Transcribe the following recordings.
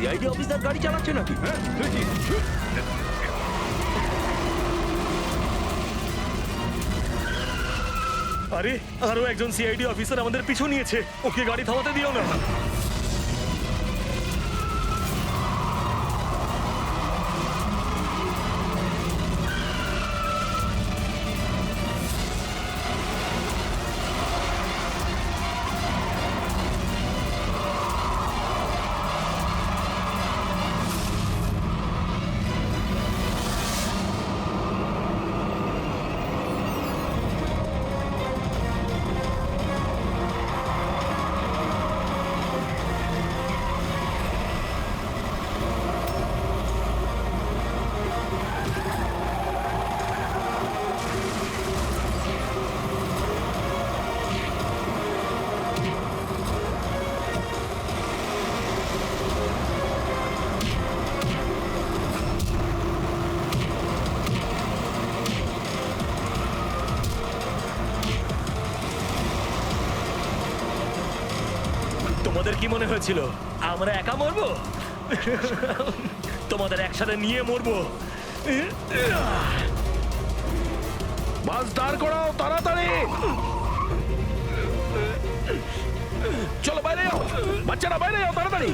CID officer গাড়ি চালাচ্ছে নাকি? আরে আরো একজন সিআইডি অফিসার আমাদের পিছু নিয়েছে, ওকে গাড়ি থামাতে দিও না। তোমাদের কি মনে হয়েছিল আমরা একা মরবো? তোমাদের একসাথে নিয়ে মরবো। বাস দাঁড় করাও তাড়াতাড়ি। চলো বাইরে যাও, বাচ্চারা বাইরে যাও তাড়াতাড়ি।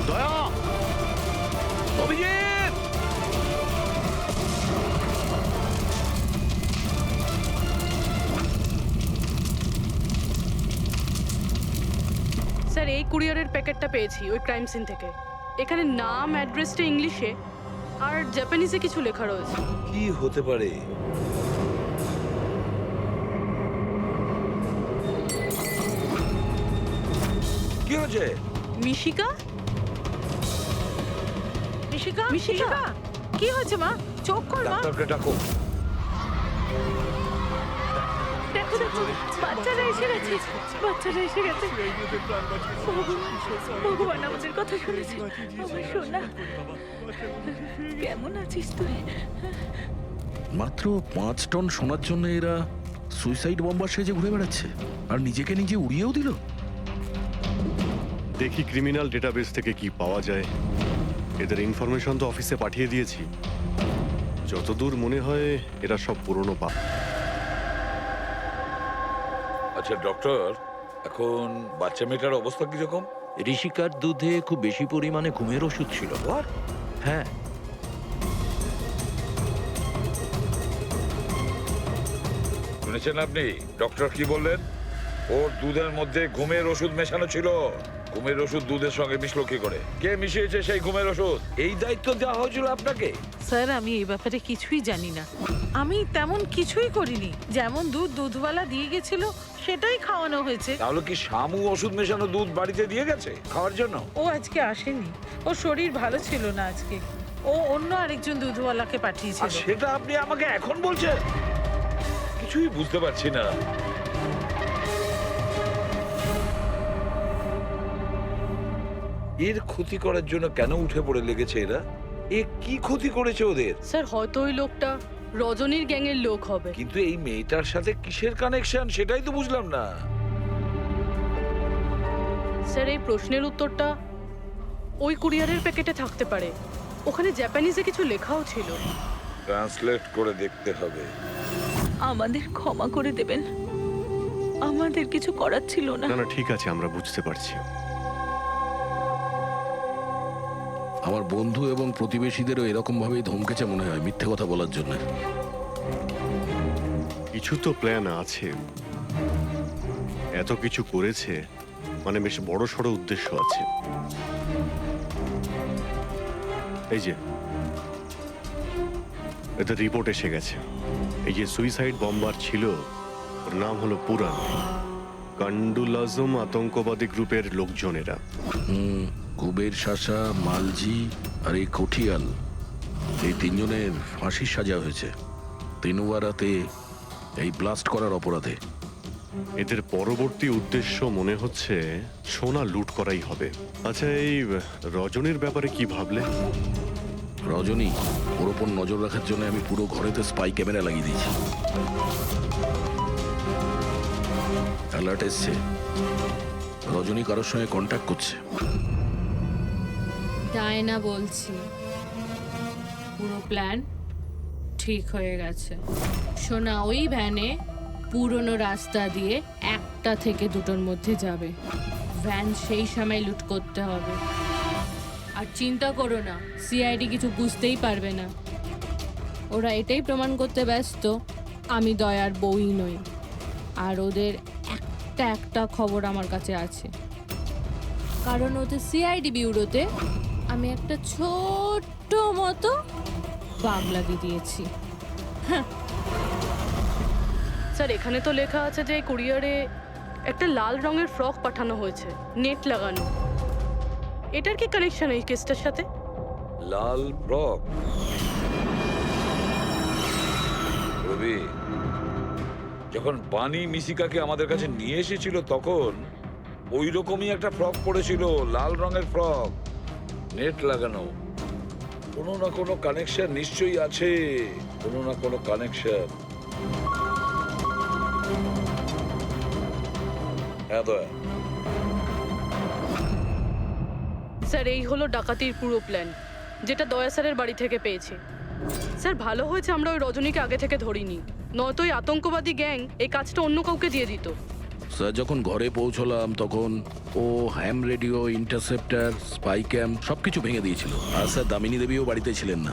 দয়া, অভিজিৎ, স্যার এই কুরিয়ারের প্যাকেটটা পেয়েছি ওই ক্রাইম সিন থেকে। এখানে নাম অ্যাড্রেসটা ইংলিশে আর জাপানিজে কিছু লেখা রয়েছে। কি হতে পারে? কি হয়েছে? মিশিকা, মিশিকা, মিশিকা, কি হয়েছে মা? চোখ কর মা। ডাক্তারকে ডাকো। দেখো দেখো, বাচ্চারা এসে গেছে, বাচ্চারা এসে গেছে। ভগবান আমাদের কথা শুনেছে। আমার সোনা, কেমন আছিস তুই? মাত্র 5 টন সোনার জন্য এরা সুইসাইড বম্বার সেজে ঘুরে বেড়াচ্ছে আর নিজেকে নিজে উড়িয়েও দিল। দেখি ক্রিমিনাল ডেটাবেস থেকে কি পাওয়া যায়। এদের ইনফরমেশন তো অফিসে পাঠিয়ে দিয়েছি। যতদূর মনে হয় এরা সব পুরনো পা। আচ্ছা ডক্টর, এখন বাচ্চা মেয়েটার অবস্থা কিরকম? ঋষিকার দুধে খুব বেশি পরিমাণে ঘুমের ওষুধ ছিল। হ্যাঁ, শুনেছেন আপনি ডক্টর কি বললেন? ওর দুধের মধ্যে ঘুমের ওষুধ মেশানো ছিল। ঘুমের ওষুধ দুধের সঙ্গে মিশলো কি করে? কে মিশিয়েছে সেই ঘুমের ওষুধ? এই দায়িত্ব দেওয়া হয়েছিল আপনাকে? স্যার আমি এই ব্যাপারে কিছুই জানি না। আমি তেমন কিছুই করিনি। যেমন দুধ দুধওয়ালা দিয়ে গেছিল সেটাই খাওয়ানো হয়েছে। তাহলে কি শামু ওষুধ মেশানো দুধ বাড়িতে দিয়ে গেছে খাওয়ার জন্য? ও আজকে আসেনি, ওর শরীর ভালো ছিল না আজকে। ও অন্য আরেকজন দুধওয়ালাকে আর পাঠিয়েছিল। সেটা আপনি আমাকে এখন বলছেন? কিছুই বুঝতে পারছি না। এর ক্ষতি করার জন্য কেন উঠে পড়ে লেগেছে এরা? এ কি ক্ষতি করেছে ওদের? স্যার হয়তো ওই লোকটা রজনীর গ্যাংয়ের লোক হবে। কিন্তু এই মেয়েটার সাথে কিসের কানেকশন সেটাই তো বুঝলাম না। স্যার এই প্রশ্নের উত্তরটা ওই কুরিয়ারের প্যাকেটে থাকতে পারে। ওখানে জাপানিজে কিছু লেখাও ছিল। ট্রান্সলেট করে দেখতে হবে। আমাদের ক্ষমা করে দেবেন, আমাদের কিছু করার ছিল না। না না, ঠিক আছে, আমরা বুঝতে পারছি। আমার বন্ধু এবং প্রতিবেশীদেরও এরকম ভাবেই ধমকেছে মনে হয় মিথ্যে কথা বলার জন্য। কিছু তো প্ল্যান আছে। এত কিছু করেছে মানে বেশ বড় সড় উদ্দেশ্য আছে। এই যে এদের রিপোর্ট এসে গেছে। এই যে সুইসাইড বম্বার ছিল ওর নাম হলো পুরান। কান্ডুল আজম আতঙ্কবাদী গ্রুপের লোকজনেরা। কুবের শাসা, মালজি আর এই কঠিয়াল, এই 3 জনের ফাঁসির সাজা হয়েছে তিনুয়ারাতে এই ব্লাস্ট করার অপরাধে। এদের পরবর্তী উদ্দেশ্য মনে হচ্ছে সোনা লুট করাই হবে। আচ্ছা, এই রজনীর ব্যাপারে কি ভাবলে? রজনী, ওর ওপর নজর রাখার জন্য আমি পুরো ঘরেতে স্পাই ক্যামেরা লাগিয়ে দিয়েছি। অ্যালার্ট এসছে, রজনী কারোর সঙ্গে কন্ট্যাক্ট করছে। ডায়না বলছি, পুরো প্ল্যান ঠিক হয়ে গেছে। সোনা ওই ভ্যানে পুরনো রাস্তা দিয়ে 1টা থেকে 2টোর মধ্যে যাবে। ভ্যান সেই সময় লুট করতে হবে। আর চিন্তা করো না, সিআইডি কিছু বুঝতেই পারবে না। ওরা এটাই প্রমাণ করতে ব্যস্ত আমি দয়ার বউই নই। আর ওদের একটা খবর আমার কাছে আছে, কারণ ওদের সিআইডি ব্যুরোতে আমি একটা ছোট্ট মতো বাগ লাগিয়ে দিয়েছি। স্যার, এখানে তো লেখা আছে যে এই কুরিয়ারে একটা লাল রঙের ফ্রক পাঠানো হয়েছে, নেট লাগানো। এটার কি কানেকশন এই কেসটার সাথে? লাল ফ্রক? রবি, যখন বানি মিশিকাকে আমাদের কাছে নিয়ে এসেছিল তখন ওই রকমই একটা ফ্রক পরেছিল, লাল রঙের ফ্রক, নেট লাগানো। কোনো না কোনো কানেকশন নিশ্চয়ই আছে, কোনো না কোনো কানেকশন। হ্যাঁ দয়া। স্যার, এই হলো ডাকাতির পুরো প্ল্যান, যেটা দয়া স্যারের বাড়ি থেকে পেয়েছি। স্যার, ভালো হয়েছে আমরা ওই রজনীকে আগে থেকে ধরিনি, নয়তো ওই আতঙ্কবাদী গ্যাং এই কাজটা অন্য কাউকে দিয়ে দিত। স্যার, যখন ঘরে পৌঁছলাম তখন ও হ্যাম রেডিও, ইন্টারসেপ্টার, স্পাই ক্যাম সবকিছু ভেঙে দিয়েছিল। আর স্যার, দামিনী দেবীও বাড়িতে ছিলেন না।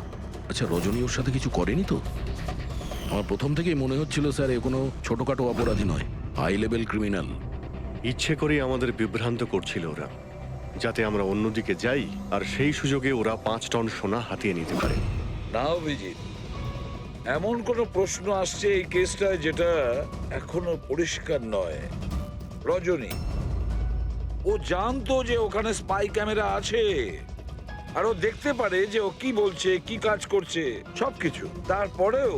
আচ্ছা, রজনী ওর সাথে কিছু করেনি তো? আমার প্রথম থেকেই মনে হচ্ছিল স্যার, এ কোনো ছোটখাটো অপরাধী নয়, হাই লেভেল ক্রিমিনাল। ইচ্ছে করেই আমাদের বিভ্রান্ত করছিল ওরা, যাতে আমরা অন্যদিকে যাই আর সেই সুযোগে ওরা 5 টন সোনা হাতিয়ে নিতে পারে। না অভিজিৎ, এমন কোনো প্রশ্ন আসছে এই কেসটায় যেটা এখনো পরিষ্কার নয়। রজনী, ও জানতো যে ওখানে স্পাই ক্যামেরা আছে, আর ও দেখতে পারে যে ও কি বলছে, কি কাজ করছে, সবকিছু। তারপরেও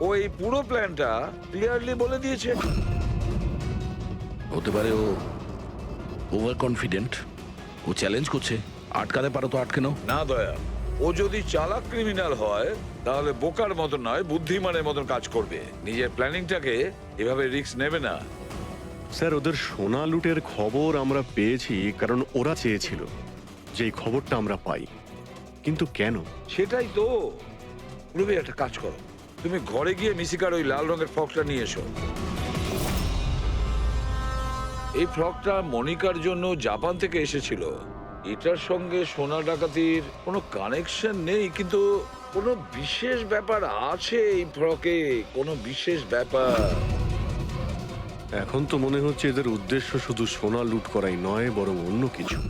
ও এই পুরো প্ল্যানটা ক্লিয়ারলি বলে দিয়েছে। হতে পারে ও ওভার কনফিডেন্ট, ও চ্যালেঞ্জ করছে। আটকাতে পারো তো আটকে নাও। না দয়া, ও যদি চালাক ক্রিমিনাল হয় তাহলে বোকার মতন নয়, বুদ্ধিমানের মতন কাজ করবে। নিজের প্ল্যানিংটাকে এভাবে রিস্ক নেবে না। স্যার, ওদের সোনা লুটের খবর আমরা পেয়েছি কারণ ওরা চেয়েছিল যে এই খবরটা আমরা পাই। কিন্তু কেন? সেটাই তো। রবি, একটা কাজ করো, তুমি ঘরে গিয়ে মিশিকার ওই লাল রঙের ফ্রকটা নিয়ে এসো। এই ফ্রকটা মনিকার জন্য জাপান থেকে এসেছিল। এটার সঙ্গে সোনা ডাকাতির কোনো কানেকশন নেই, কিন্তু কোনো বিশেষ ব্যাপার আছে এই ফ্রকে, কোনো বিশেষ ব্যাপার। এখন তো মনে হচ্ছে এদের উদ্দেশ্য শুধু সোনা লুট করাই নয়, বরং অন্য কিছু।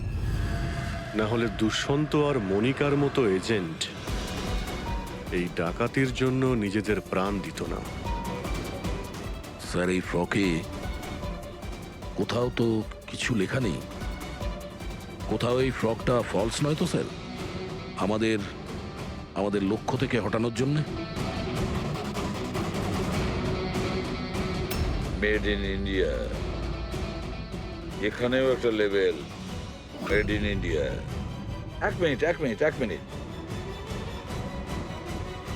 না হলে দুষ্যন্ত আর মনিকার মতো এজেন্ট এই ডাকাতির জন্য নিজেদের প্রাণ দিত না। স্যার, এই ফ্রকে কোথাও তো কিছু লেখা নেই। কোথাও এই ফ্রকটা ফলস নয় তো স্যার, আমাদের লক্ষ্য থেকে হটানোর জন্য? মেড ইন ইন্ডিয়া, এখানেও একটা লেভেল, মেড ইন ইন্ডিয়া। এক মিনিট,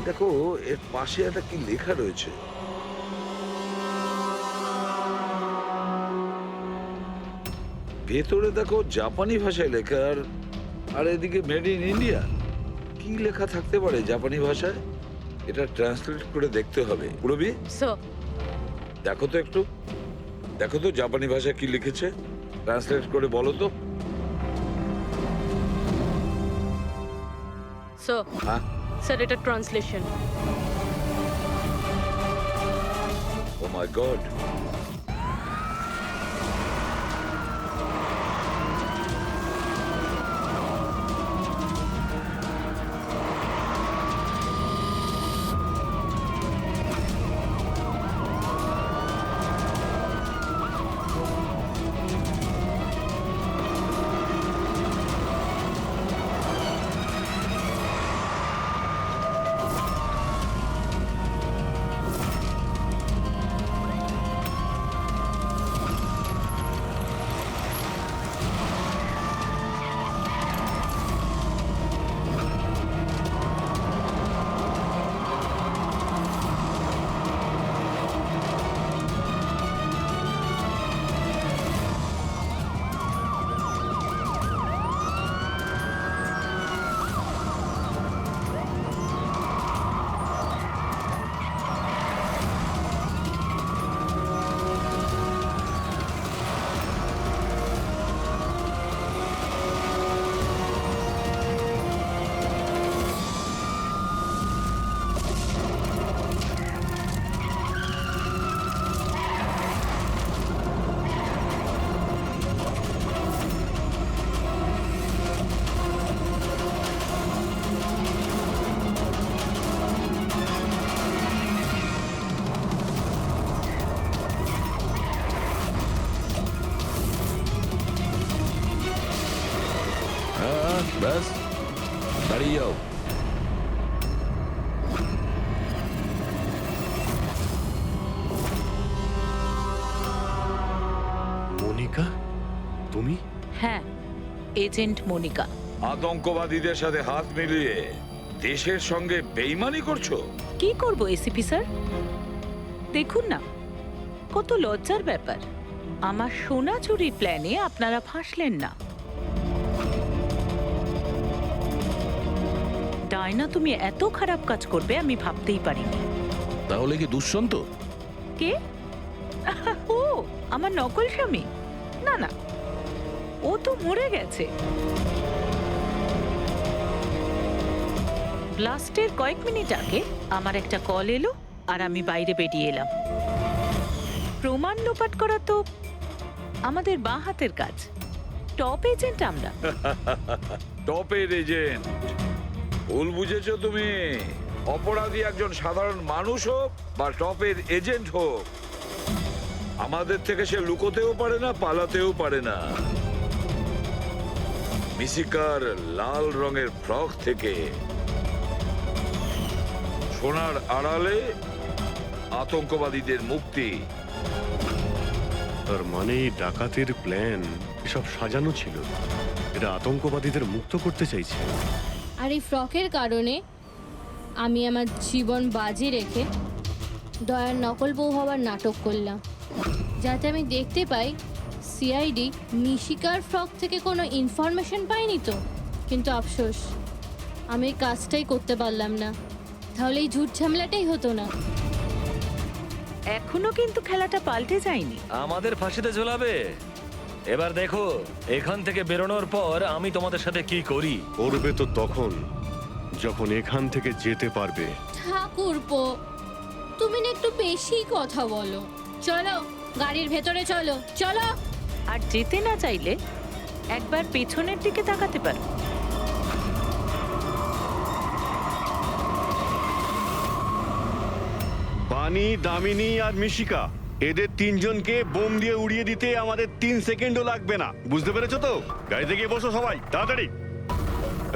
দেখো এর পাশে একটা কি লেখা রয়েছে। ভেতরে দেখো জাপানি ভাষায় লেখা, আর এদিকে মেড ইন ইন্ডিয়া। কি লেখা থাকতে পারে জাপানি ভাষায়? এটা ট্রান্সলেট করে দেখতে হবে। পুরবি, স্যার, দেখো তো জাপানি ভাষায় কি লিখেছে, ট্রান্সলেট করে বলো তো। স্যার, হ্যাঁ, স্যার, এটা ট্রান্সলেশন। ও মাই গড। মনিকা তুমি? হ্যাঁ, এজেন্ট মনিকা। আতঙ্কবাদীদের সাথে হাত মিলিয়ে দেশের সঙ্গে বেইমানি করছো? কি করব এসিপি স্যার? দেখুন না, কত লজ্জার ব্যাপার। আমার সোনা চুরির প্ল্যানে আপনারা ফাঁসলেন না। ডায়না, তুমি এত খারাপ কাজ করবে আমি ভাবতেই পারিনি। তাহলে কি দুষ্যন্ত? কে? ও আমার নকল স্বামী? না না, ও তো মরে গেছে। ব্লাস্টের কয়েক মিনিট আগে আমার একটা কল এলো আর আমি বাইরে বেরিয়ে এলাম। প্রমাণ লোপাট করা তো আমাদের বাঁ হাতের কাজ। টপ এজেন্ট আমরা। টপের এজেন্ট? ভুল বুঝেছো তুমি। অপরাধী একজন সাধারণ মানুষ হোক বা টপের এজেন্ট হোক, আমাদের থেকে সে লুকোতেও পারে না, পালাতেও পারে না। মিশিকার লাল রঙের ফ্রক থেকে সোনার আড়ালে আতঙ্কবাদীদের মুক্তি। তার মানে এই ডাকাতের প্ল্যান এসব সাজানো ছিল। এরা আতঙ্কবাদীদের মুক্ত করতে চাইছে। আর এই ফ্রকের কারণে আমি আমার জীবন বাজি রেখে দয়ার নকল বউ হওয়ার নাটক করলাম, যাতে আমি দেখতে পাই সিআইডি মিশিকার ফ্রক থেকে কোনো ইনফরমেশন পাইনি তো। কিন্তু আফসোস, আমি এই কাজটাই করতে পারলাম না, তাহলে এই ঝুট ঝামেলাটাই হতো না। এখনো কিন্তু খেলাটা পাল্টে যায়নি। আমাদের ফাঁসিতে ঝোলাবে? এবার দেখো এখান থেকে বেরোনোর পর আমি তোমাদের সাথে কি করি। করবে তো তখন যখন এখান থেকে যেতে পারবে। ঠাকুরপো, তুমি না একটু বেশি কথা বলো। চলো গাড়ির ভেতরে চলো, চলো। আর যেতে না চাইলে একবার পেছনের দিকে তাকাতে পারো। বানি, দামিনী আর মিশিকা, এদের তিনজনকে বোম দিয়ে উড়িয়ে দিতে আমাদের 3 সেকেন্ডও লাগবে না। বুঝতে পেরেছো তো? গাড়িতে গিয়ে বসো সবাই, তাড়াতাড়ি।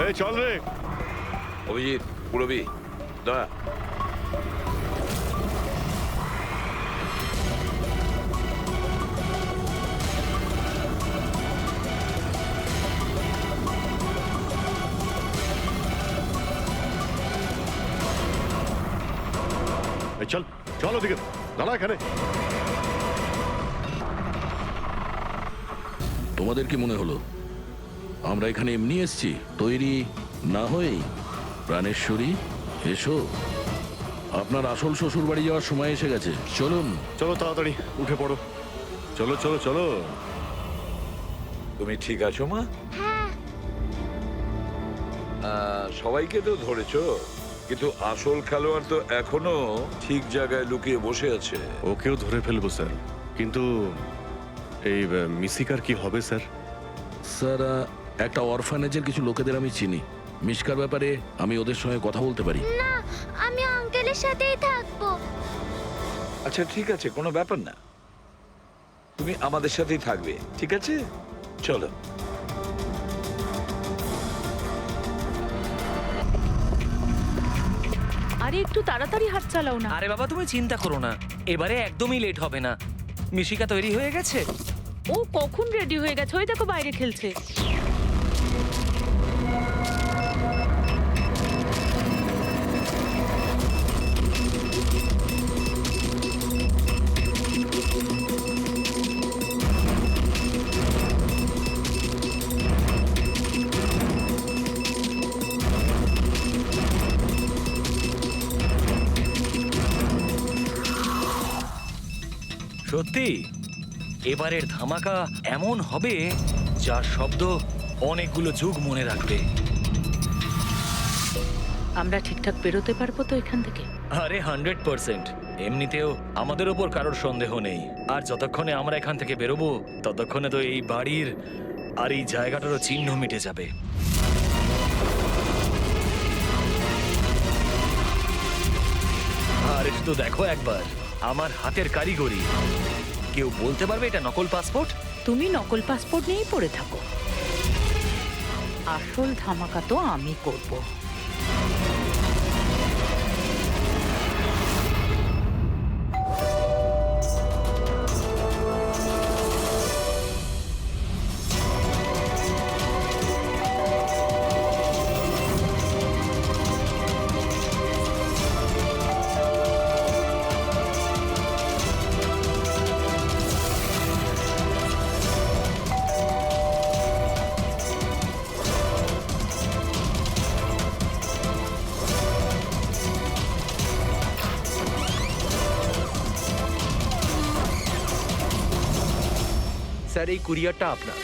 এই চল রে। অভিজিৎ, পুরবী, দয়া। এই চল চল ওদিকে, দাঁড়া এখানে। তোমাদের কি মনে হলো আমরা এখানে এমনি এসছি? তৈরি না হয়েই? প্রাণেশ্বরী, এসো। আপনার আসল শ্বশুর বাড়ি যাওয়ার সময় এসে গেছে, চলুন। চলো তাড়াতাড়ি উঠে পড়ো। চলো চলো চলো। তুমি ঠিক আছো মা? সবাইকে তো ধরেছো, কিন্তু আসল খেলোয়াড় তো এখনো ঠিক জায়গায় লুকিয়ে বসে আছে। ওকেও ধরে ফেলবো স্যার, কিন্তু এই মিশিকার কি হবে স্যার? স্যার, একটা অরফানেজের কিছু লোকেদের আমি চিনি। মিশকার ব্যাপারে আমি ওদের সঙ্গে কথা বলতে পারি। না, আমি আঙ্কেলের সাথেই থাকবো। আচ্ছা ঠিক আছে, কোনো ব্যাপার না, তুমি আমাদের সাথেই থাকবে, ঠিক আছে? চলো। আরে একটু তাড়াতাড়ি হাত চালাও না। আরে বাবা তুমি চিন্তা করো না, এবারে একদমই লেট হবে না। মিশিকা তৈরি হয়ে গেছে? ও কখন রেডি হয়ে গেছে, ওই দেখো বাইরে খেলছে। সত্যি এবারের ধামাকা এমন হবে যার শব্দ অনেকগুলো যুগ মনে রাখবে। আমরা ঠিকঠাক বেরোতে পারবো তো এখান থেকে? আরে 100%। এমনিতেও আমাদের ওপর কারোর সন্দেহ নেই, আর যতক্ষণে আমরা এখান থেকে বেরোবো ততক্ষণে তো এই বাড়ির আর এই জায়গাটারও চিহ্ন মিটে যাবে। আর একটু দেখো একবার আমার হাতের কারিগরি। কেউ বলতে পারবে এটা নকল পাসপোর্ট? তুমি নকল পাসপোর্ট নিয়েই পড়ে থাকো, আসল ধামাকা তো আমি করব। স্যার এই কুরিয়ারটা আপনার।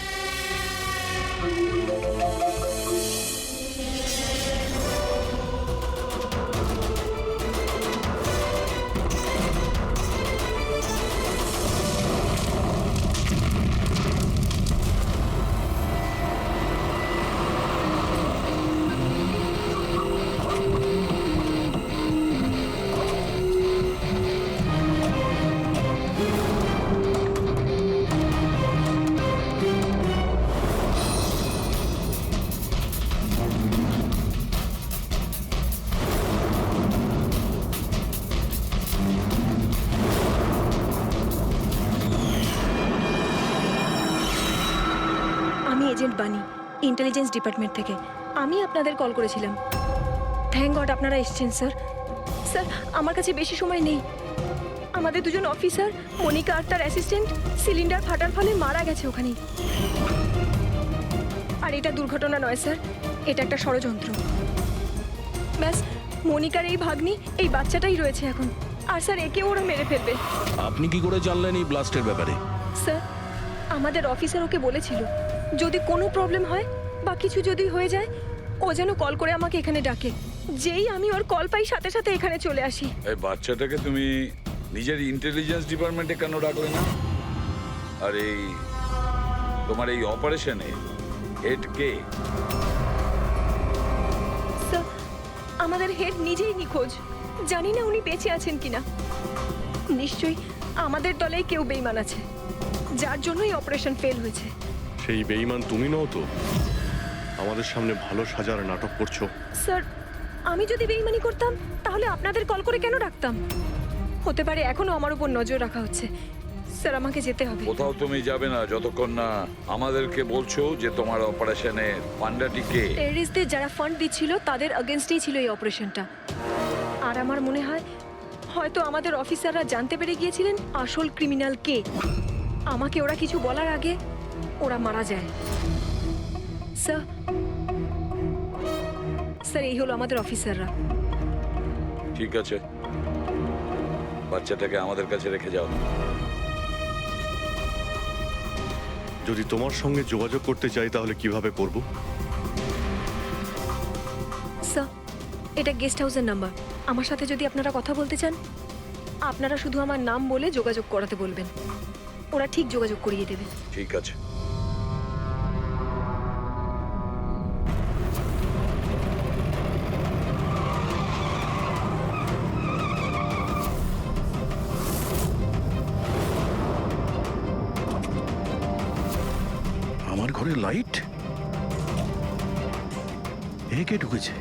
আমি এজেন্ট বানি, ইন্টেলিজেন্স ডিপার্টমেন্ট থেকে। আমি আপনাদের কল করেছিলাম। থ্যাংক গড আপনারা এসেছেন স্যার। স্যার আমার কাছে বেশি সময় নেই। আমাদের দুজন অফিসার, মনিকা আর তার অ্যাসিস্ট্যান্ট, সিলিন্ডার ফাটার ফলে মারা গেছে ওখানেই। আর এটা দুর্ঘটনা নয় স্যার, এটা একটা ষড়যন্ত্র। ব্যাস মনিকার এই ভাগ্নি, এই বাচ্চাটাই রয়েছে এখন। আর স্যার একে ওরা মেরে ফেলবে। আপনি কি করে জানলেন এই ব্লাস্টের ব্যাপারে? স্যার আমাদের অফিসার ওকে বলেছিল যদি কোনো প্রবলেম হয় বা কিছু যদি হয়ে যায় ও যেন কল করে আমাকে এখানে ডাকে। যেই আমি ওর কল পাই সাথে সাথে এখানে চলে আসি। এই বাচ্চাটাকে তুমি নিজের ইন্টেলিজেন্স ডিপার্টমেন্টে কেন ডাকলে না? আর এই তোমার এই অপারেশনে হেড কে? স্যার আমাদের হেড নিজেই নিখোঁজ। জানি না উনি বেঁচে আছেন কিনা। নিশ্চয়ই আমাদের দলেই কেউ বেইমান আছে, যার জন্যই অপারেশন ফেল হয়েছে। সেই বেঈমান তুমি নও তো? আমাদের সামনে ভালো সাজার নাটক করছো। স্যার আমি যদি বেইমানি করতাম তাহলে আপনাদের কল করে কেন ডাকতাম? হতে পারে এখনো আমার উপর নজর রাখা হচ্ছে। স্যার আমাকে যেতে হবে। কোথাও তুমি যাবে না যতক্ষণ না আমাদেরকে বলছো যে তোমার অপারেশনের পান্ডাটি কে। টেররিস্টদের যারা ফান্ড দিচ্ছিল তাদের এগেনস্টেই ছিল এই অপারেশনটা। আর আমার মনে হয় হয়তো আমাদের অফিসাররা জানতে পেরে গিয়েছিলেন আসল ক্রিমিনাল কে। আমাকে ওরা কিছু বলার আগে ওরা মারা যায়। স্যার স্যার এই হলো আমাদের অফিসাররা। ঠিক আছে, বাচ্চাটাকে আমাদের কাছে রেখে যাও। যদি তোমার সঙ্গে যোগাযোগ করতে চাই তাহলে কিভাবে করব? স্যার এটা গেস্ট হাউসের নাম্বার। আমার সাথে যদি আপনারা কথা বলতে চান আপনারা শুধু আমার নাম বলে যোগাযোগ করাতে বলবেন, ওরা ঠিক যোগাযোগ করিয়ে দেবে। ঠিক আছে। আমার ঘরে লাইট? এ কে ঢুকেছে?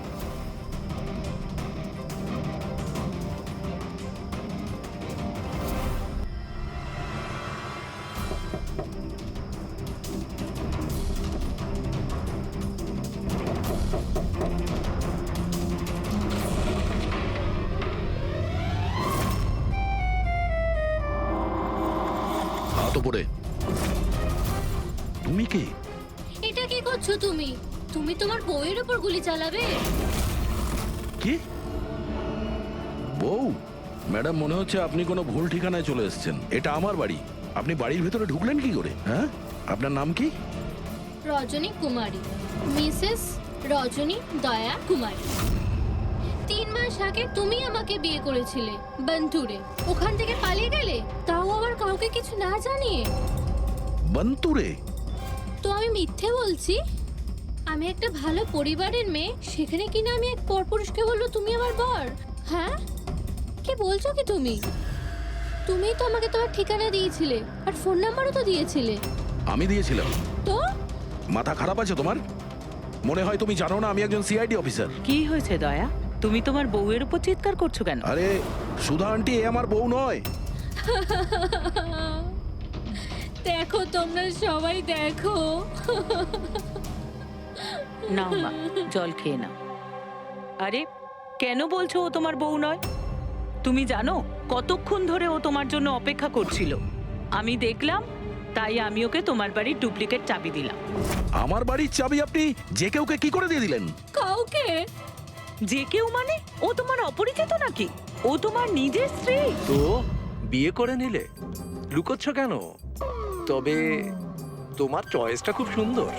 হাত উপরে। তুমি কে? এটা কি করছো তুমি? তুমি তোমার বউয়ের উপর গুলি চালাবে? কি বউ? ম্যাডাম মনে হচ্ছে আপনি কোনো ভুল ঠিকানায় চলে এসেছেন। এটা আমার বাড়ি। আপনি বাড়ির ভেতরে ঢুকলেন কি করে? হ্যাঁ, আপনার নাম কি? রজনী কুমারী, মিসেস রজনী দয়া কুমারী। 3 মাস আগে তুমি আমাকে বিয়ে করেছিলে বন্তুরে। ওখান থেকে পালিয়ে গেলে, তাও আবার কাউকে কিছু না জানিয়ে। বন্তুরে? তো আমি মিথ্যে বলছি? আমি একটা ভালো পরিবারের মেয়ে, সেখানে কিনা আমি এক পরপুরুষকে বললো তুমি আমার বর। হ্যাঁ কি বলছো কি তুমি? তুমিই তো আমাকে তোমার ঠিকানা দিয়েছিলে আর ফোন নাম্বারও তো দিয়েছিলে। আমি দিয়েছিলাম? তো মাথা খারাপ আছে তোমার? মনে হয় তুমি জানো না আমি একজন সিআইডি অফিসার। কি হয়েছে দয়া? তুমি তোমার বউয়ের উপর চিৎকার করছো কেন? আরে সুধা আন্টি, এ আমার বউ নয়। দেখো তোমরা সবাই দেখো। নাও মা, জল খেয়ে নাও। আরে কেন বলছো ও তোমার বউ নয়? তুমি জানো কতক্ষণ ধরে ও তোমার জন্য অপেক্ষা করছিল? আমি দেখলাম, তাই আমি ওকে তোমার বাড়ির ডুপ্লিকেট চাবি দিলাম। আমার বাড়ির চাবি আপনি যে কেউকে কি করে দিয়ে দিলেন? কাউকে? যে কেউ মানে? ও তোমার অপরিচিত নাকি? ও তোমার নিজের স্ত্রী। তো বিয়ে করে নিলে? লুকোচ্ছ কেন? তবে তোমার চয়েসটা খুব সুন্দর।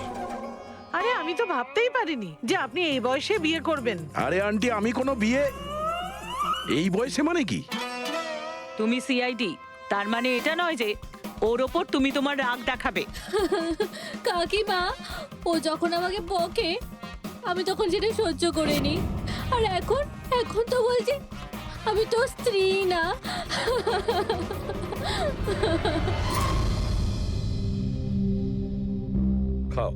আরে আমি তো ভাবতেই পারিনি যে আপনি এই বয়সে বিয়ে করবেন। আরে আন্টি, আমি কোনো বিয়ে এই বয়সে মানে কি? তুমি সিআইডি, তার মানে এটা নয় যে ওর ওপর তুমি তোমার রাগ দেখাবে। কাকিমা, ও যখন আমাকে বকে আমি তখন সেটা সহ্য করে নি, আর এখন এখন তো বলছে আমি তো স্ত্রী না। খাও।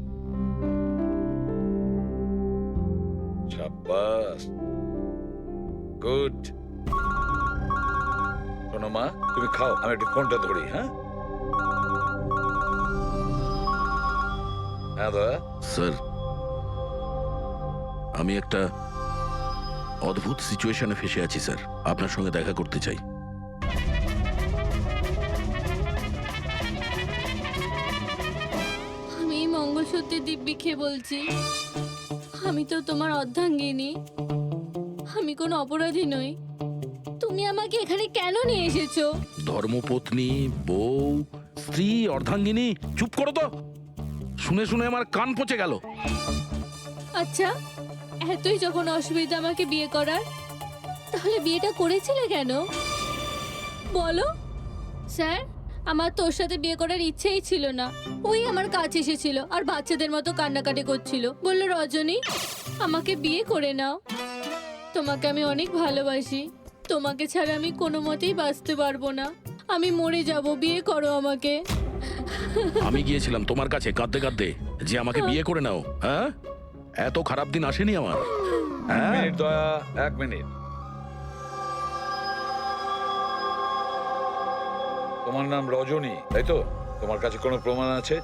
শাবাশ, গুড। শোনো মা, তুমি খাও, আমি একটু ফোনটা ধরি। হ্যাঁ হ্যাঁ দয়া। স্যার, আমি একটা অদ্ভুত সিচুয়েশনে ফেসে আছি স্যার, আপনার সঙ্গে দেখা করতে চাই। আমি এই মঙ্গলসূত্রের দিব্যি খেয়ে বলছি, আমি তো তোমার অর্ধাঙ্গিনী, আমি কোনো অপরাধী নই। তুমি আমাকে এখানে কেন নিয়ে এসেছো? ধর্মপত্নী, বউ, স্ত্রী, অর্ধাঙ্গিনী, চুপ করো তো। শুনে শুনে আমার কান পচে গেল। আচ্ছা, এতই যখন অসুবিধা আমাকে বিয়ে করার, তাহলে বিয়েটা করেছিলে কেন বলো? স্যার, আমার তোর সাথে বিয়ে করার ইচ্ছেই ছিল না। ওই আমার কাছে এসেছিল আর বাচ্চাদের মতো কান্নাকাটি করছিল, বলল রজনী আমাকে বিয়ে করে নাও, তোমাকে আমি অনেক ভালোবাসি, তোমাকে ছাড়া আমি কোনো মতেই বাঁচতে পারবো না, আমি মরে যাব, বিয়ে করো আমাকে। আমি গিয়েছিলাম তোমার কাছে কাঁদতে কাঁদতে যে আমাকে বিয়ে করে নাও। হ্যাঁ, এত খারাপ দিন আসেনি আমার। হ্যাঁ, মিনিট দয়া, 1 মিনিট। তোমার নাম রজনী, তাই তো? তোমার কাছে কোনো প্রমাণ আছে?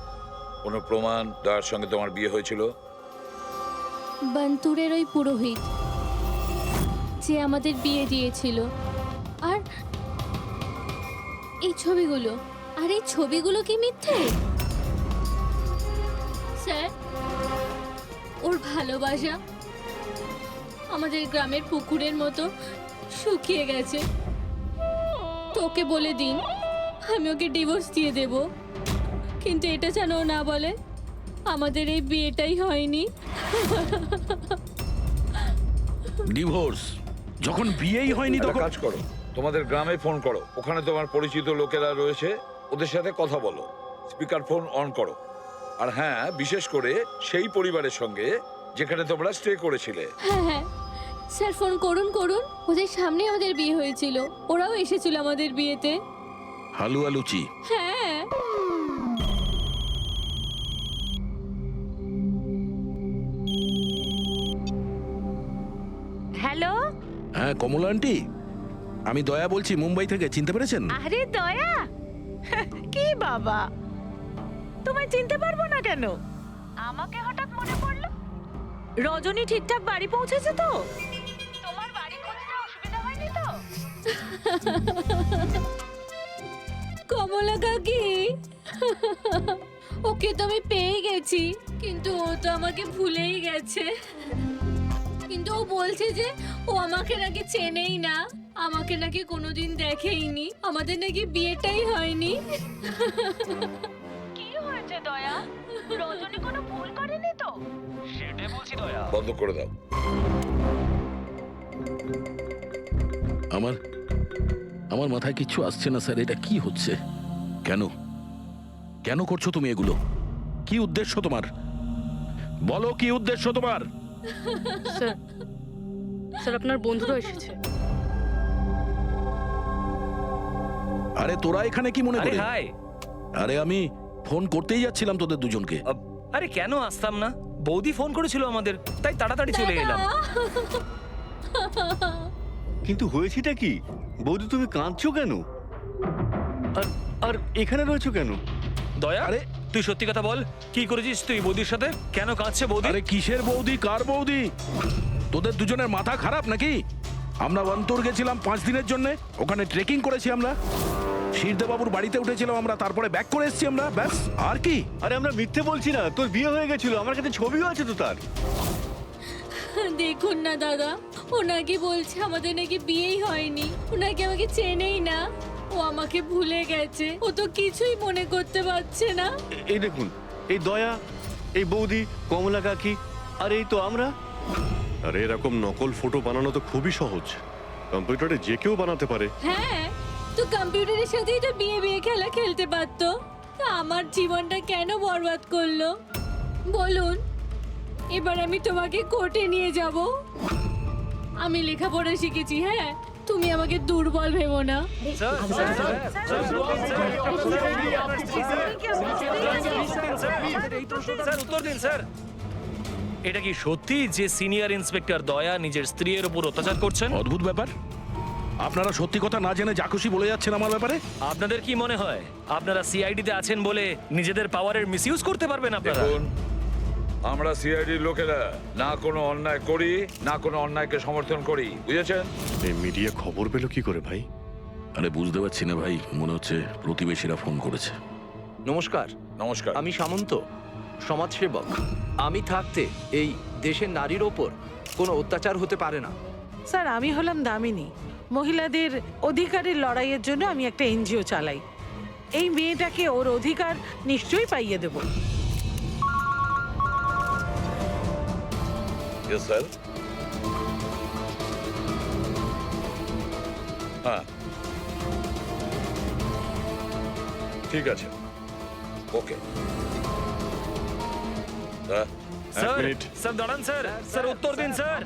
কোনো প্রমাণ দয়ার সঙ্গে তোমার বিয়ে হয়েছিল? বান্তুরের ওই পুরোহিত যে আমাদের বিয়ে দিয়েছিল, আর এই ছবিগুলো, আর এই ছবিগুলো কি মিথ্যে? স্যার, ওর ভালোবাসা আমাদের গ্রামের পুকুরের মতো শুকিয়ে গেছে। তোকে বলে দিন আমি ওকে ডিভোর্স দিয়ে দেব, কিন্তু এটা যেন ও না বলে আমাদের এই বিয়েটাই হয়নি। ডিভোর্স? যখন বিয়েই হয়নি একটা তখন কাজ করো, তোমাদের গ্রামে ফোন করো, ওখানে তোমার পরিচিত লোকেরা রয়েছে, ওদের সাথে কথা বলো, স্পিকার ফোন অন করো। আর হ্যাঁ, বিশেষ করে সেই পরিবারের সঙ্গে যেখানে তোমরা স্টে করেছিলে। হ্যাঁ হ্যাঁ স্যার, ফোন করুন করুন, ওদের সামনে আমাদের বিয়ে হয়েছিল, ওরাও এসেছিল আমাদের বিয়েতে। হালুয়া লুচি। হ্যাঁ। হ্যালো। হ্যাঁ কমলা আন্টি, আমি দয়া বলছি মুম্বাই থেকে, চিনতে পেরেছেন? আরে দয়া, কি বাবা, তোমায় চিনতে পারবো না কেন? আমাকে হঠাৎ মনে পড়লো। রজনী ঠিকঠাক বাড়ি পৌঁছেছে তো? তোমার বাড়ি খুঁজতে অসুবিধা হয়নি তো? কমলা কাকি, ওকে তো আমি পেয়ে গেছি, কিন্তু ও তো আমাকে ভুলেই গেছে। কিন্তু ও বলছে যে ও আমাকে নাকি চেনেই না, আমাকে নাকি কোনোদিন দেখেইনি, আমাদের নাকি বিয়েটাই হয়নি। কি হয়েছে দয়া? রজনী কোনো ভুল করেনি তো? সেটাই বলছি দয়া। বন্ধ করে দাও। আমার মাথায় কিচ্ছু আসছে না স্যার, এটা কি হচ্ছে? কেন কেন করছো তুমি এগুলো? কি উদ্দেশ্য তোমার? বলো কি উদ্দেশ্য তোমার? স্যার, স্যার আপনার বন্ধুরা এসেছে। আরে তোরা এখানে কি মনে আরে করে? হাই। আরে আমি ফোন করতেই যাচ্ছিলাম তোদের দুজনকে। আরে কেন আসতাম না, বৌদি ফোন করেছিল আমাদের, তাই তাড়াতাড়ি চলে এলাম। কিন্তু হয়েছেটা কি? বৌদি তুমি কাঁদছো কেন? আর আর এখানে রয়েছো কেন? দয়া, আরে তুই সত্যি কথা বল, কি করেছিস তুই বৌদির সাথে? কেন কাঁদছে বৌদি? আরে কিসের বৌদি, কার বৌদি? তোদের দুজনের মাথা খারাপ নাকি? আমরা বন্তর গেছিলাম 5 দিনের জন্য, ওখানে ট্রেকিং করেছি আমরা, শিরদেবাবুর বাড়িতে উঠেছিলাম আমরা, তারপরে ব্যাক করে এসেছি আমরা, ব্যাস। আর কি? আরে আমরা মিথ্যে বলছি না, তোর বিয়ে হয়ে গেছিল, আমার কাছে ছবিও আছে তো তার। দেখুন না দাদা, ও নাকি বলছে আমাদের নাকি বিয়েই হয়নি, ও নাকি আমাকে চেনেই না, ও আমাকে ভুলে গেছে, ও তো কিছুই মনে করতে পারছে না। এই দেখুন, এই দয়া, এই বৌদি, কমলা কাকি, আর এই তো আমরা। আরে এরকম নকল ফটো বানানো তো খুবই সহজ, কম্পিউটারে যে কেউ বানাতে পারে। হ্যাঁ, তো কম্পিউটারের সাথেই তো বিয়ে বিয়ে খেলা খেলতে পারতো। তা আমার জীবনটা কেন বরবাদ করলো বলুন? এবার আমি তোমাকে কোর্টে নিয়ে যাব। আমি লেখাপড়া শিখেছি, হ্যাঁ, তুমি আমাকে দুর্বল ভেবো না। স্যার উত্তর দিন স্যার। এটা কি সত্যি যে সিনিয়র ইন্সপেক্টর দয়া নিজের স্ত্রীর উপর অত্যাচার করছেন? অদ্ভুত ব্যাপার, আপনারা সত্যি কথা না জেনে যা খুশি বলে যাচ্ছেন আমার ব্যাপারে। আপনাদের কি মনে হয় আপনারা সিআইডিতে আছেন বলে নিজেদের পাওয়ারের মিসইউজ করতে পারবেন আপনারা? দেখুন, আমরা সিআইডির লোকেরা না কোনো অন্যায় করি, না কোনো অন্যায়কে সমর্থন করি, বুঝেছেন? এই মিডিয়া খবর পেলো কি করে ভাই? আরে বুঝতে পারছি না ভাই, মনে হচ্ছে প্রতিবেশীরা ফোন করেছে। নমস্কার, নমস্কার। আমি সামন্ত, সমাজসেবক। আমি থাকতে এই দেশের নারীর ওপর কোনো অত্যাচার হতে পারে না। স্যার, আমি হলাম দামিনী। মহিলাদের অধিকারের লড়াইয়ের জন্য আমি একটা এনজিও চালাই। এই মেয়েটাকে ওর অধিকার নিশ্চয়ই পাইয়ে দেব। Yes sir. হ্যাঁ, ঠিক আছে, ওকে। Sir minute. স্যার দাঁড়ান স্যার, স্যার উত্তর দিন স্যার।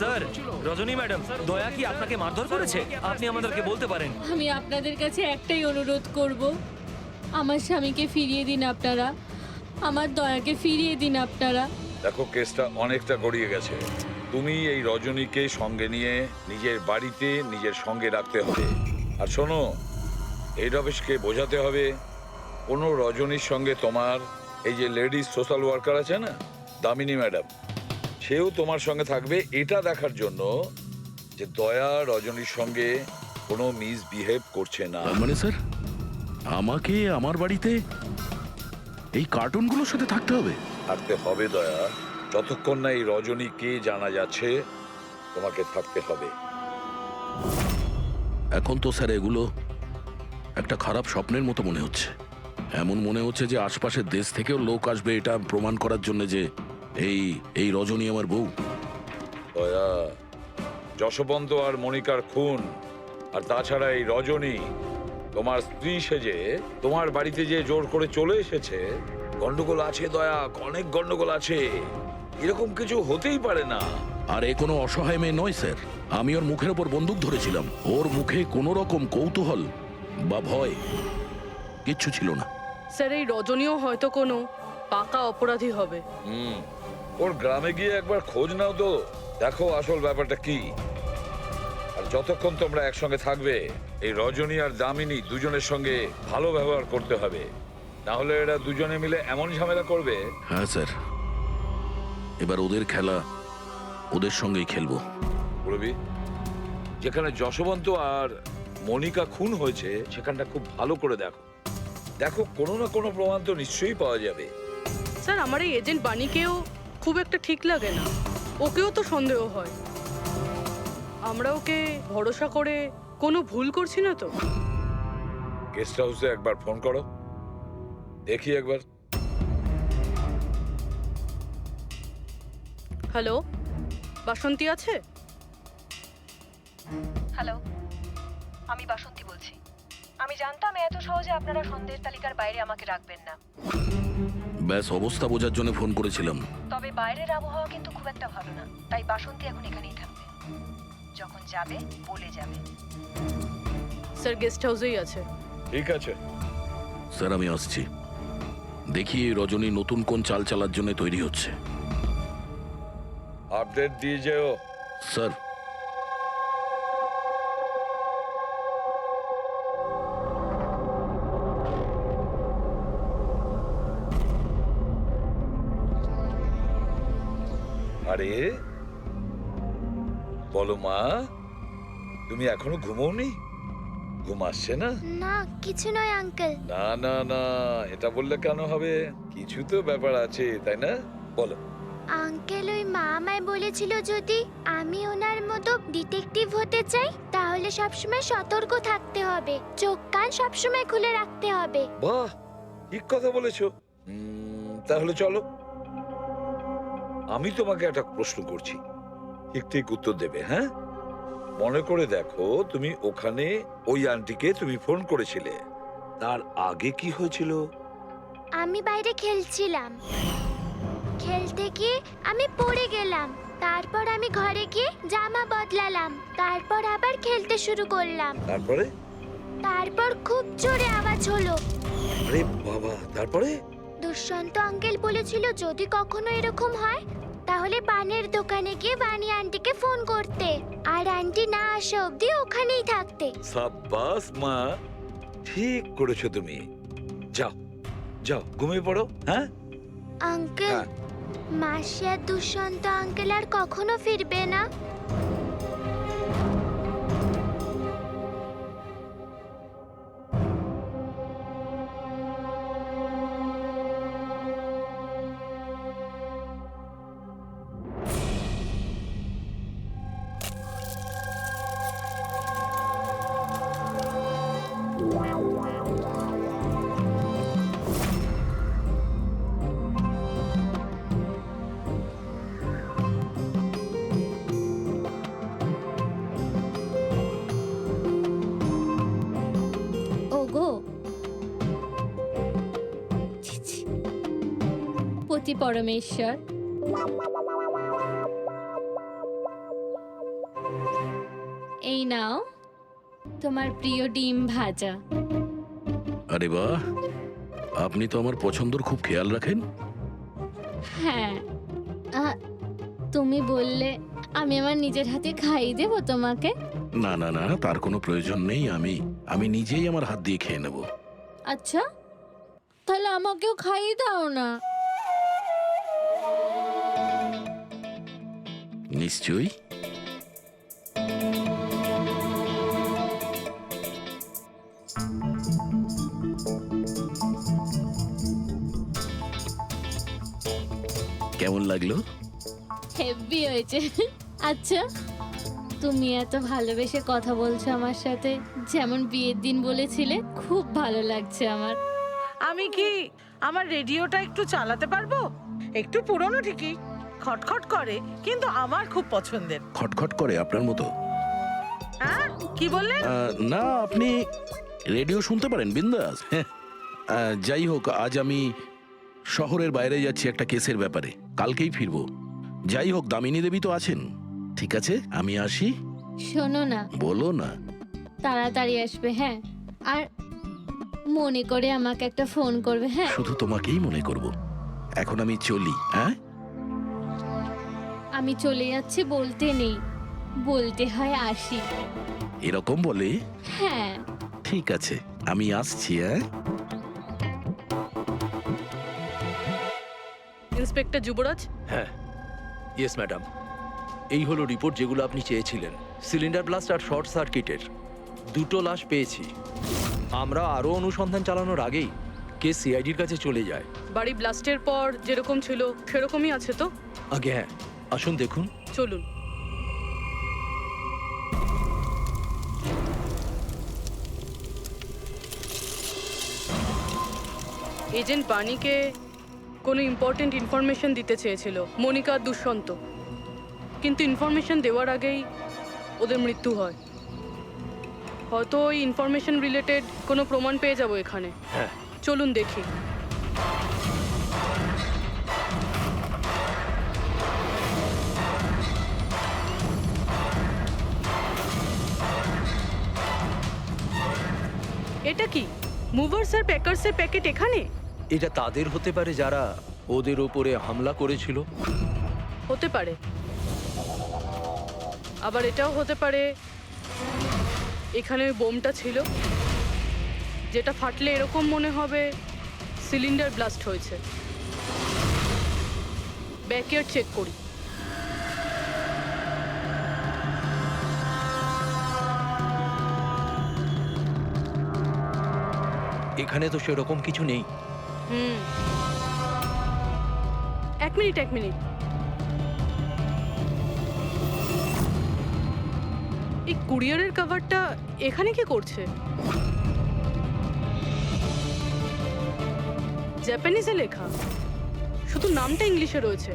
স্যার রজনী ম্যাডাম, দয়া কি আপনাকে মারধর করেছে? আপনি আমাদেরকে বলতে পারেন। আমি আপনাদের কাছে একটাই অনুরোধ করব, আমার স্বামীকে ফিরিয়ে দিন আপনারা, আমার দয়াকে ফিরিয়ে দিন আপনারা। দেখো, কেসটা অনেকটা গড়িয়ে গেছে। তুমি এই রজনীকে সঙ্গে নিয়ে নিজের বাড়িতে নিজের সঙ্গে রাখতে হবে। আর শোনো, হেড অফিসকে বোঝাতে হবে কোনো রজনীর সঙ্গে তোমার এই যে লেডিস সোশ্যাল ওয়ার্কার আছে না, দামিনী ম্যাডাম, সেও তোমার সঙ্গে থাকবে, এটা দেখার জন্য যে দয়া রজনীর সঙ্গে কোনো মিসবিহেভ করছে না। তার মানে স্যার আমাকে আমার বাড়িতে এই কার্টুনগুলোর সাথে থাকতে হবে? থাকতে হবে দয়া, যতক্ষণ না এই রজনী কে জানা যাচ্ছে, তোমাকে থাকতে হবে। এখন তো স্যার এগুলো একটা খারাপ স্বপ্নের মতো মনে হচ্ছে। এমন মনে হচ্ছে যে আশপাশের দেশ থেকেও লোক আসবে এটা প্রমাণ করার জন্য যে এই রজনী আমার বউ। দয়া, যশবন্ত আর মনিকার খুন, আর তাছাড়া এই রজনী তোমার স্ত্রী সেজে তোমার বাড়িতে যে জোর করে চলে এসেছে, গন্ডগোল আছে দয়া, অনেক গন্ডগোল আছে। এরকম কিছু হতেই পারে না। আর এ কোনো অসহায় মেয়ে নয় স্যার। আমি ওর মুখের ওপর বন্দুক ধরেছিলাম, ওর মুখে কোনো রকম কৌতূহল বা ভয় কিচ্ছু ছিল না। স্যার, এই রজনীও হয়তো কোনো পাকা অপরাধী হবে। ওর গ্রামে গিয়ে একবার খোঁজ নাও তো, দেখো আসল ব্যাপারটা কি। আর যতক্ষণ তোমরা একসঙ্গে থাকবে, এই রজনী আর দামিনী দুজনের সঙ্গে ভালো ব্যবহার করতে হবে, না হলে এরা দুজনে মিলে এমন ঝামেলা করবে। হ্যাঁ স্যার, এবার ওদের খেলা ওদের সঙ্গেই খেলবো। বুড়বি, যেখানে যশবন্ত আর মনিকা খুন হয়েছে সেখানটা খুব ভালো করে দেখো। দেখো, কোনো না কোনো প্রমাণ তো নিশ্চয়ই পাওয়া যাবে। স্যার, আমার এই এজেন্ট বাণীকেও খুব একটা ঠিক লাগে না। ওকেও তো সন্দেহ হয়। আমরা ওকে ভরসা করে কোনো ভুল করছি না তো? গেস্ট হাউসে একবার ফোন করো, দেখি একবার। হ্যালো, বাসন্তী আছে? হ্যালো, আমি বাসন্তী বলছি। আমি জানতাম এত সহজে আপনারা সন্দেহের তালিকার বাইরে আমাকে রাখবেন না। ব্যাস অবস্থা বোঝার জন্য ফোন করেছিলাম। তবে বাইরের আবহাওয়া কিন্তু খুব একটা ভালো না, তাই বাসন্তী এখন এখানেই থাকবে। যখন যাবে বলে যাবে। স্যার, গেস্ট হাউসেই আছে। ঠিক আছে স্যার, আমি আসছি। দেখি এই রজনী নতুন কোন চাল চালার জন্য তৈরি হচ্ছে। আপডেট দিয়ে যেও। স্যার, আরে বলো মা, তুমি এখনো ঘুমোওনি? ঘুম আসছে না? না, কিছু নয় আঙ্কেল। না না না, এটা বললে কেন হবে? কিছু তো ব্যাপার আছে, তাই না? বলো। আঙ্কেল, ওই মা আমায় বলেছিল যদি আমি ওনার মতো ডিটেকটিভ হতে চাই তাহলে সবসময় সতর্ক থাকতে হবে, চোখ কান সবসময় খুলে রাখতে হবে। বাহ, ঠিক কথা বলেছো। তাহলে চলো, আমি তোমাকে একটা প্রশ্ন করছি, ঠিক ঠিক উত্তর দেবে। হ্যাঁ, মনে করে দেখো, তুমি ওখানে ওই আন্টিকে তুমি ফোন করেছিলে, তার আগে কি হয়েছিল? আমি বাইরে খেলছিলাম, খেলতে গিয়ে আমি পড়ে গেলাম। তারপর আমি ঘরে গিয়ে জামা বদলালাম, তারপর আবার খেলতে শুরু করলাম। তারপর খুব জোরে আওয়াজ হলো। আরে বাবা, তারপরে? দুষ্যন্ত আঙ্কেল বলেছিল যদি কখনো এরকম হয় তাহলে বানের দোকানে গিয়ে বানি আন্টিকে ফোন করতে, আর আন্টি না আসা অবধি ওখানেই থাকতে। সাব্বাস মা, ঠিক করেছো তুমি। যাও যাও, ঘুমিয়ে পড়ো। হ্যাঁ আঙ্কেল, হ্যাঁ। মাসি আর দুষ্যন্ত আঙ্কেল আর কখনো ফিরবে না? ওগো, ছি, ছি। পতি পরমেশ্বর, এই নাও তোমার প্রিয় ডিম ভাজা। আরে বাহ, আপনি তো আমার পছন্দর খুব খেয়াল রাখেন। হ্যাঁ, তুমি বললে আমি আমার নিজের হাতে খাইয়ে দেবো তোমাকে। না না না, তার কোনো প্রয়োজন নেই। আমি নিজেই আমার হাত দিয়ে খেয়ে নেব। আচ্ছা, তাহলে আমাকেও খাইয়ে দাও না। নিশ্চয়ই। কেমন লাগলো? হেভি হয়েছে। আচ্ছা, তুমি এত ভালোবেসে কথা বলছো আমার সাথে, যেমন বিয়ের দিন বলেছিলে। খুব ভালো লাগছে আমার। আমি কি আমার রেডিওটা একটু চালাতে পারবো? একটু পুরনো ঠিকই, খটখট করে, কিন্তু আমার খুব পছন্দের। খটখট করে আপনার মতো? হ্যাঁ, কি বললেন? না, আপনি রেডিও শুনতে পারেন বিন্দাস। যাই হোক, আজ আমি শহরের বাইরে যাচ্ছি একটা কেসের ব্যাপারে, কালকেই ফিরবো। যাই হোক, দামিনী দেবী তো আছেন। ঠিক আছে, আমি আসি। শোনো না, বলো না। তাড়াতাড়ি আসবে। হ্যাঁ, আর মনে করে আমাকে একটা ফোন করবে। হ্যাঁ, শুধু তোমাকেই মনে করব। এখন আমি চলি। হ্যাঁ, আমি চলে যাচ্ছি বলতে নেই, বলতে হয় আসি। এরকম বলে? হ্যাঁ। ঠিক আছে, আমি আসছি। হ্যাঁ, ইন্সপেক্টর যুবরাজ, হ্যাঁ, ইয়েস ম্যাডাম। এই হলো রিপোর্ট যেগুলো আপনি চেয়েছিলেন। সিলিন্ডার ব্লাস্ট আর শর্ট সার্কিটের দুটো লাশ পেয়েছি। আমরা আরও অনুসন্ধান চালানোর আগেই কেস সিআইডির কাছে চলে যায়। বাড়ি ব্লাস্টের পর যেরকম ছিল সেরকমই আছে তো? আগে হ্যাঁ, আসুন দেখুন। চলুন। এজেন্ট বাণীকে কোনো ইম্পর্টেন্ট ইনফরমেশন দিতে চেয়েছিল মনিকা আর দুষ্যন্ত, কিন্তু ইনফরমেশন দেওয়ার আগেই ওদের মৃত্যু হয়। হয়তো ওই ইনফরমেশন রিলেটেড কোনো প্রমাণ পেয়ে যাবো এখানে। হ্যাঁ, চলুন দেখি। এটা কি মুভার্স আর প্যাকার্সের প্যাকেট এখানে? এটা তাদের হতে পারে যারা ওদের ওপরে হামলা করেছিল। হতে পারে, আবার এটাও হতে পারে এখানে ওই বোমটা ছিল, যেটা ফাটলে এরকম মনে হবে সিলিন্ডার ব্লাস্ট হয়েছে। ব্যাকইয়ার্ড চেক করি। এখানে তো সেরকম কিছু নেই। এক মিনিট। এই কুরিয়ারের কভারটা এখানে কি করছে? জাপানিজে লেখা। শুধু নামটা ইংলিশে রয়েছে,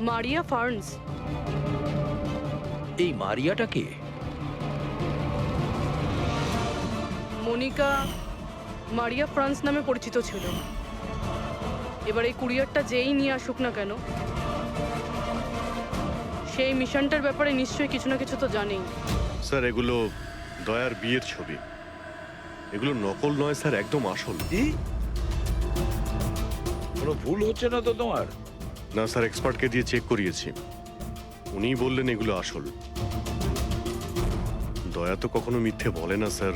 মারিয়া ফার্নস। এই মারিয়াটা কে? মনিকা মারিয়া ফ্রান্স নামে পরিচিত ছিল। এবার এই কুরিয়ারটা যেই নিয়ে আসুক না কেন, সেই মিশনটার ব্যাপারে নিশ্চয়ই কিছু না কিছু তো জানেই। স্যার এগুলো দয়ার বিয়ের ছবি। এগুলো নকল নয় স্যার, একদম আসল। কি? কোনো ভুল হচ্ছে না তো তোমার? না স্যার, এক্সপার্টকে দিয়ে চেক করিয়েছি, উনিই বললেন এগুলো আসল। দয়া তো কখনো মিথ্যে বলে না স্যার,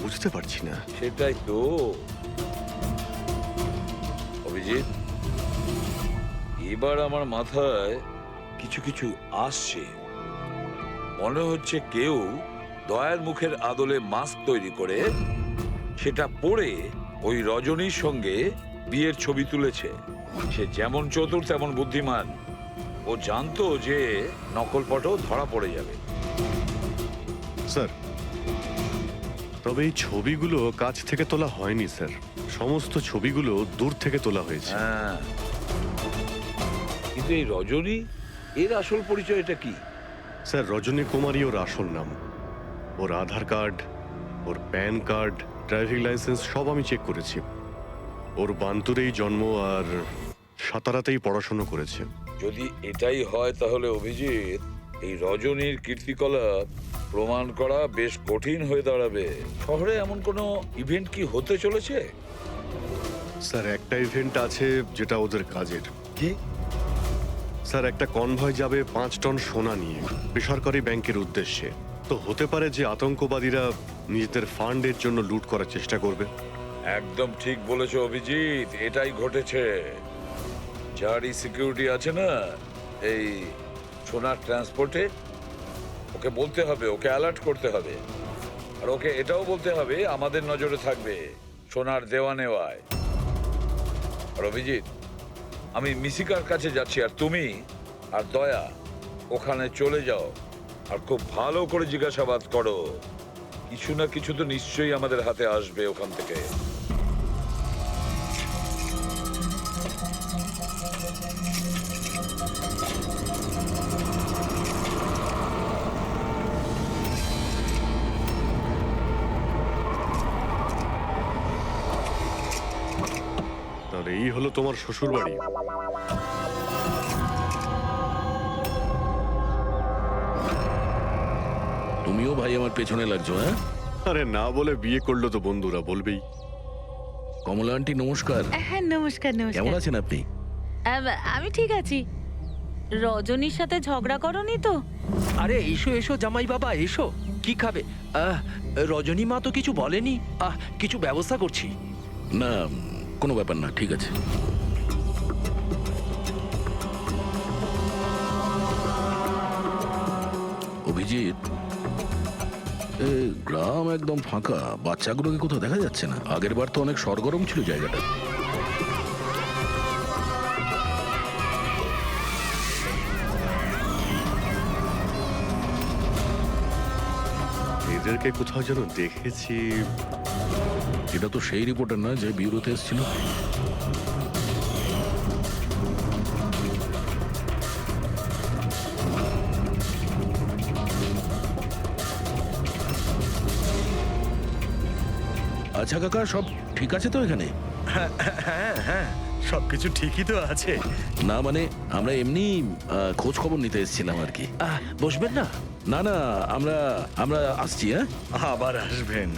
বুঝতে পারছি না। সেটাই তো অভিজিৎ, এবার আমার মাথায় কিছু কিছু আসছে। মনে হচ্ছে কেউ দয়ার মুখের আদলে মাস্ক তৈরি করে সেটা পরে ওই রজনীর সঙ্গে বিয়ের ছবি তুলেছে। সে যেমন চতুর তেমন বুদ্ধিমান। ও জানতো যে নকল ফটো ধরা পড়ে যাবে। স্যার, তবে এই ছবিগুলো কাছ থেকে তোলা হয়নি স্যার, সমস্ত ছবিগুলো দূর থেকে তোলা হয়েছে। হ্যাঁ, কিন্তু এই রজনী, এর আসল পরিচয়টা কি? স্যার, রজনী কুমারী ওর আসল নাম। ওর আধার কার্ড, ওর প্যান কার্ড, ড্রাইভিং লাইসেন্স সব আমি চেক করেছি। ওর বান্তুরেই জন্ম আর সাতারাতেই পড়াশোনা করেছে। যদি এটাই হয় তাহলে অভিজিৎ, এই রজনীর কীর্তিকলাপ প্রমাণ করা বেশ কঠিন হয়ে দাঁড়াবে। শহরে এমন কোনো ইভেন্ট কি হতে চলেছে? স্যার, একটা ইভেন্ট আছে যেটা ওদের কাজের। কি? স্যার, একটা কনভয় যাবে 5 টন সোনা নিয়ে বেসরকারি ব্যাংকের উদ্দেশ্যে। তো হতে পারে যে আতঙ্কবাদীরা নিজেদের ফান্ডের জন্য লুট করার চেষ্টা করবে। একদম ঠিক বলেছো অভিজিৎ, এটাই ঘটেছে। যারই সিকিউরিটি আছে না এই সোনার ট্রান্সপোর্টে, ওকে বলতে হবে, ওকে অ্যালার্ট করতে হবে। আর ওকে এটাও বলতে হবে আমাদের নজরে থাকবে সোনার দেওয়া নেওয়ায়। আর অভিজিৎ, আমি মিশিকার কাছে যাচ্ছি, আর তুমি আর দয়া ওখানে চলে যাও আর খুব ভালো করে জিজ্ঞাসাবাদ করো। কিছু না কিছু তো নিশ্চয়ই আমাদের হাতে আসবে ওখান থেকে। তাহলে এই হলো তোমার শ্বশুর বাড়ি। তুমিও ভাই আমার পেছনে লাগছো, হ্যাঁ? আরে না বলে বিয়ে করলো তো বন্ধুরা বলবেই। কমলা আন্টি নমস্কার। হ্যাঁ, নমস্কার কেমন নমস্কার। আছেন আপনি? আমি ঠিক আছি। রজনীর সাথে ঝগড়া করনি তো? আরে এসো এসো জামাই বাবা, এসো। কি খাবে? রজনী মা তো কিছু বলেনি। কিছু ব্যবস্থা করছি। না, কোনো ব্যাপার না, ঠিক আছে। অভিজিৎ, গ্রাম একদম ফাঁকা, বাচ্চাগুলোকে কোথাও দেখা যাচ্ছে না। আগের বার তো অনেক সরগরম ছিল জায়গাটা। এদেরকে কোথাও যেন দেখেছি। এটা তো সেই রিপোর্টার না যে ব্যুরোতে এসেছিল। আচ্ছা কাকা, সব ঠিক আছে তো এখানে? হ্যাঁ হ্যাঁ, সবকিছু ঠিকই তো আছে। না মানে আমরা এমনি খোঁজ খবর নিতে এসেছিলাম আর কি। বসবেন না? না না, আমরা আমরা আসছি। হ্যাঁ, আবার আসবেন।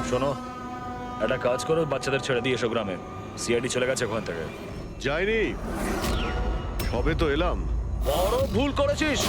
শোনো, একটা কাজ করো, বাচ্চাদের ছেড়ে দিয়ে এসো গ্রামে। সিআইডি চলে গেছে ওখান থেকে। যাইনি, সবে তো এলাম। বড় ভুল করেছিস।